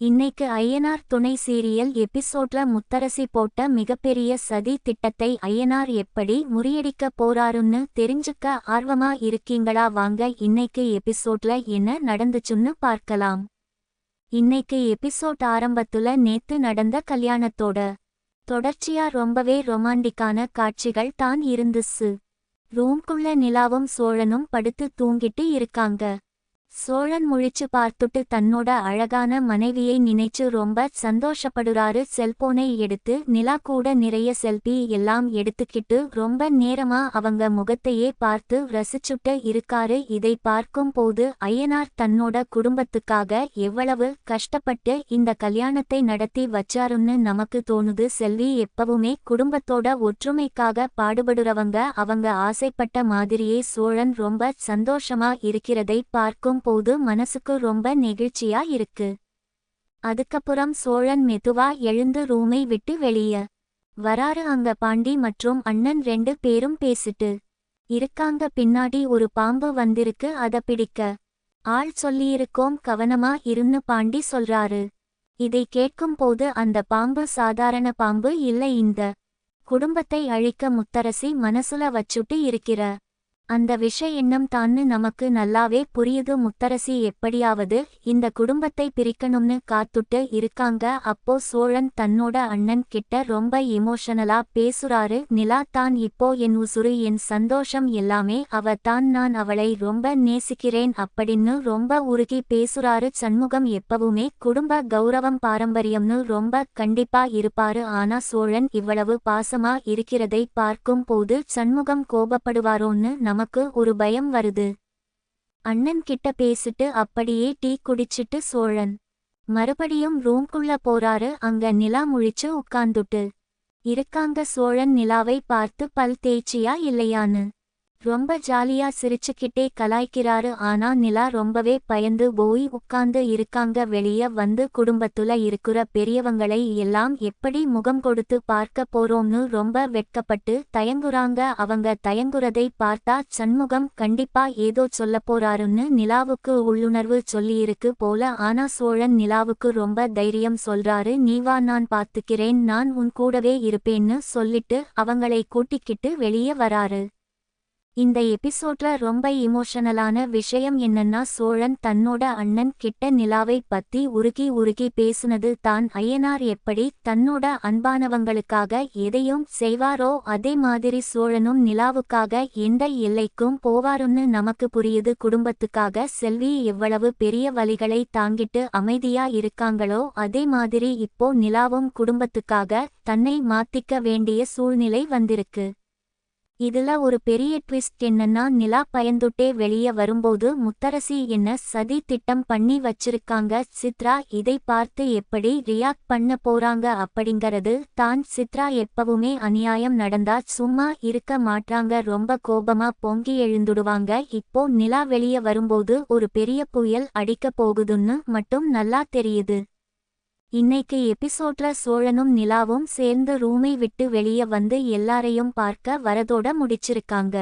இன்னைக்கு ஐயனார் துணை சீரியல் எபிசோட்ல முத்தரசி போட்ட மிகப்பெரிய சதி திட்டத்தை ஐயனார் எப்படி முறியடிக்க போறாருன்னு தெரிஞ்சுக்க ஆர்வமா இருக்கீங்களா? வாங்க இன்னைக்கு எபிசோட்ல என்ன நடந்துச்சுன்னு பார்க்கலாம். இன்னைக்கு எபிசோட் ஆரம்பத்துல நேத்து நடந்த கல்யாணத்தோட தொடர்ச்சியா ரொம்பவே ரொமாண்டிக்கான காட்சிகள் தான் இருந்துச்சு. ரூம்குள்ள நிலாவும் சோழனும் படுத்து தூங்கிட்டு இருக்காங்க. சோழன் முழிச்சு பார்த்துட்டு தன்னோட அழகான மனைவியை நினைச்சு ரொம்ப சந்தோஷப்படுறாரு. செல்போனை எடுத்து நிலா கூட நிறைய செல்பி எல்லாம் எடுத்துக்கிட்டு ரொம்ப நேரமா அவங்க முகத்தையே பார்த்து ரசிச்சுட்டு இருக்காரு. இதை பார்க்கும் போது ஐயனார் தன்னோட குடும்பத்துக்காக எவ்வளவு கஷ்டப்பட்டு இந்த கல்யாணத்தை நடத்தி வச்சாருன்னு நமக்கு தோணுது. செல்வி எப்பவுமே குடும்பத்தோட ஒற்றுமைக்காக பாடுபடுறவங்க. அவங்க ஆசைப்பட்ட மாதிரியே சோழன் ரொம்ப சந்தோஷமா இருக்கிறதை பார்க்கும் போது மனசுக்கு ரொம்ப நெகிழ்ச்சியா இருக்கு. அதுக்கப்புறம் சோழன் மெதுவா எழுந்து ரூமை விட்டு வெளிய வராரு. அங்க பாண்டி மற்றும் அண்ணன் 2 பேரும் பேசிட்டு இருக்காங்க. பின்னாடி ஒரு பாம்பு வந்திருக்கு, அத பிடிக்க ஆள் சொல்லியிருக்கோம், கவனமா இருன்னு பாண்டி சொல்றாரு. இதை கேட்கும் போது அந்த பாம்பு சாதாரண பாம்பு இல்ல, இந்த குடும்பத்தை அழிக்க முத்தரசி மனசுல வச்சுட்டு இருக்கிற அந்த விஷ எண்ணம் தான்னு நமக்கு நல்லாவே புரியுது. முத்தரசி எப்படியாவது இந்த குடும்பத்தை பிரிக்கணும்னு காத்துட்டு இருக்காங்க. அப்போ சோழன் தன்னோட அண்ணன் கிட்ட ரொம்ப எமோஷனலா பேசுறாரு. நிலா தான் இப்போ என் உசுரு, என் சந்தோஷம் எல்லாமே அவ தான், நான் அவளை ரொம்ப நேசிக்கிறேன் அப்படின்னு ரொம்ப உருகி பேசுறாரு. சண்முகம் எப்பவுமே குடும்ப கௌரவம் பாரம்பரியம்னு ரொம்ப கண்டிப்பா இருப்பாரு. ஆனா சோழன் இவ்வளவு பாசமா இருக்கிறதை பார்க்கும் போது சண்முகம் கோபப்படுவாரோன்னு நமக்கு ஒரு பயம் வருது. அண்ணன் கிட்ட பேசிட்டு அப்படியே டீ குடிச்சிட்டு சோழன் மறுபடியும் ரூம்குள்ள போறாரு. அங்க நிலா முழிச்சு உட்கார்ந்துட்டு இருக்காங்க. சோழன் நிலாவை பார்த்து பல் தேய்ச்சியா இல்லையான்னு ரொம்ப ஜாலியா சிரிச்சுக்கிட்டே கலாய்க்கிறாரு. ஆனா நிலா ரொம்பவே பயந்து போய் உட்கார்ந்து இருக்காங்க. வெளிய வந்து குடும்பத்துல இருக்கிற பெரியவங்களை எல்லாம் எப்படி முகம் கொடுத்து பார்க்க போறோம்னு ரொம்ப வெட்கப்பட்டு தயங்குறாங்க. அவங்க தயங்குறதை பார்த்தா சண்முகம் கண்டிப்பா ஏதோ சொல்ல போறாருன்னு நிலாவுக்கு உள்ளுணர்வு சொல்லியிருக்கு போல. ஆனா சோழன் நிலாவுக்கு ரொம்ப தைரியம் சொல்றாரு. நீ வா, நான் பாத்துக்கிறேன், நான் உன் கூடவே இருப்பேன்னு சொல்லிட்டு அவங்களை கூட்டிக்கிட்டு வெளியே வராரு. இந்த எபிசோட்ல ரொம்ப இமோஷனலான விஷயம் என்னன்னா, சோழன் தன்னோட அண்ணன் கிட்ட நிலாவை பத்தி உருகி பேசுனது தான். ஐயனார் எப்படி தன்னோட அன்பானவங்களுக்காக எதையும் செய்வாரோ அதே மாதிரி சோழனும் நிலாவுக்காக எந்த எல்லைக்கும் போவாருன்னு நமக்கு புரியுது. குடும்பத்துக்காக செல்வி எவ்வளவு பெரிய வலிகளை தாங்கிட்டு அமைதியா இருக்காங்களோ அதே மாதிரி இப்போ நிலாவும் குடும்பத்துக்காக தன்னை மாத்திக்க வேண்டிய சூழ்நிலை வந்திருக்கு. இதுல ஒரு பெரிய ட்விஸ்ட் என்னன்னா, நிலா பயந்துட்டே வெளிய வரும்போது முத்தரசி என்ன சதி திட்டம் பண்ணி வச்சிருக்காங்க. சித்ரா இதை பார்த்து எப்படி ரியாக்ட் பண்ண போறாங்க அப்படிங்கறது தான். சித்ரா எப்பவுமே அநியாயம் நடந்தா சும்மா இருக்க மாட்டாங்க, ரொம்ப கோபமா பொங்கி எழுந்துடுவாங்க. இப்போ நிலா வெளிய வரும்போது ஒரு பெரிய புயல் அடிக்க போகுதுன்னு மட்டும் நல்லா தெரியுது. இன்னைக்கு எபிசோட்ல சோழனும் நிலாவும் சேர்ந்து ரூமை விட்டு வெளிய வந்து எல்லாரையும் பார்க்க வரதோட முடிச்சிருக்காங்க.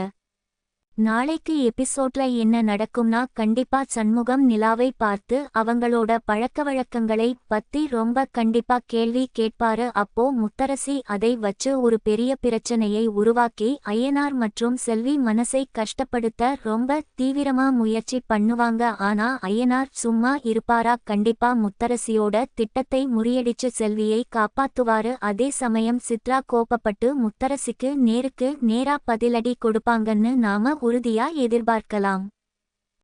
நாளைக்கு எபிசோட்ல என்ன நடக்கும்னா, கண்டிப்பா சண்முகம் நிலாவை பார்த்து அவங்களோட பழக்கவழக்கங்களை பத்தி ரொம்ப கண்டிப்பா கேள்வி கேட்பாரு. அப்போ முத்தரசி அதை வச்சு ஒரு பெரிய பிரச்சனையை உருவாக்கி ஐயனார் மற்றும் செல்வி மனசை கஷ்டப்படுத்த ரொம்ப தீவிரமா முயற்சி பண்ணுவாங்க. ஆனா ஐயனார் சும்மா இருப்பாரா? கண்டிப்பா முத்தரசியோட திட்டத்தை முறியடிச்சு செல்வியை காப்பாத்துவாரு. அதே சமயம் சித்ரா கோபப்பட்டு முத்தரசிக்கு நேருக்கு நேரா பதிலடி கொடுப்பாங்கன்னு நாம உறுதியா எதிர்பார்க்கலாம்.